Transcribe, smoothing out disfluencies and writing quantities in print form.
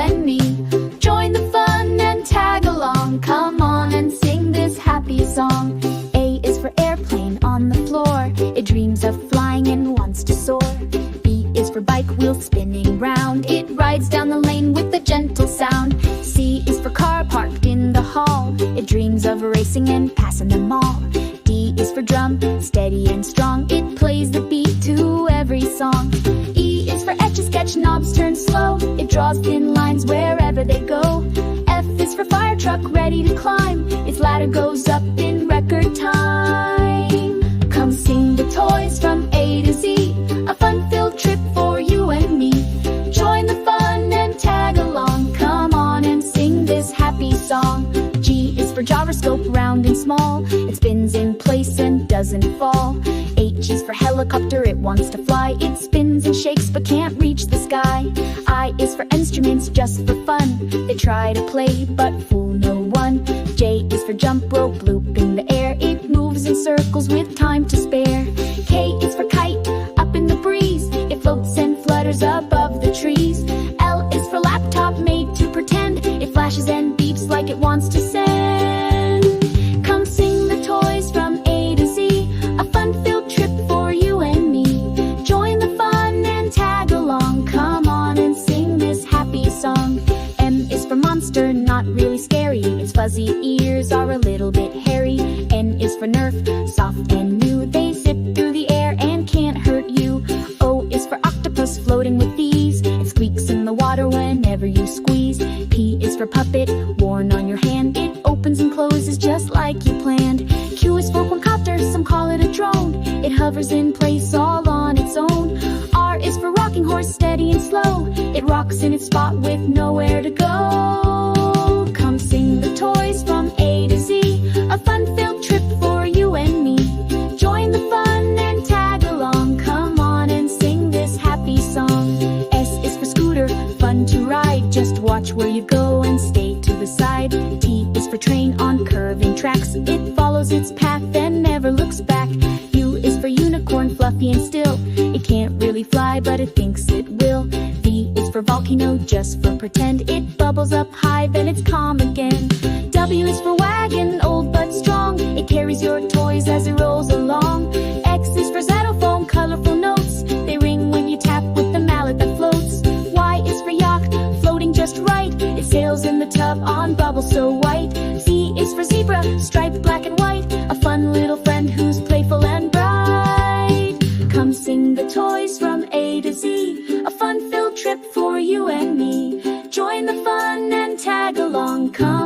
and me. Join the fun and tag along. Come on and sing this happy song. A is for airplane on the floor. It dreams of flying and wants to soar. B is for bike, wheels spinning round. It rides down the lane with a gentle sound. C is for car parked in the hall. It dreams of racing and passing them all. D is for drum, steady and strong. It plays the beat to every song. E is for etch a sketch, knobs turn slow. It draws thin lines wherever they go. F is for fire truck, ready to climb. Its ladder goes up in record time. Come sing the toys from A to Z, a fun-filled trip for you and me. Join the fun and tag along. Come on and sing this happy song. G is for gyroscope, round and small. It spins in place and doesn't fall. H is for helicopter, it wants to fly. It spins and shakes but can't reach the sky. I is for instruments, just for fun. They try to play but fool no one. J is for jump rope, loop in the air. It moves in circles with time to spare. K is for kite, up in the breeze. It floats and flutters above the trees. L is for laptop, made to pretend. It flashes and beeps like it wants to send. Come sing the toys from A to Z, a fun-filled trip for you and me. Join the fun and tag along. Come on and sing this happy song. M is for monster, not really scary. Its fuzzy ears are a little bit hairy. N is for nerf, soft and new. They zip through the air and can't hurt you. O is for octopus, floating with ease. It squeaks in the water whenever you squeeze. P is for puppet, worn on your hand. It opens and closes just like you planned. Q is for quadcopter, some call it a drone. It hovers in place all on its own. R is for rocking horse, steady and slow. It rocks in its spot with nowhere to go. Come sing the toys from A to Z, a fun-filled trip for you and me. Join the fun and tag along. Come on and sing this happy song. S is for scooter, fun to ride. Just watch where you go and stay to the side. T is for train on curving tracks. It follows its path and never looks back. U is for unicorn, fluffy and still. It can't really fly, but it thinks it will. V is for volcano, just for pretend. It bubbles up high, then it's calm again. W is for wagon, old but strong. It carries your toys as it rolls along. X is for xylophone, colorful notes. They ring when you tap with the mallet that floats. Y is for yacht, floating just right. It sails in the tub on bubbles so white. Z is for zebra, striped black and white. A fun little friend who's playful and bright. Come sing the toys from A to Z, a fun-filled trip for you and me. Join the fun and tag along. Come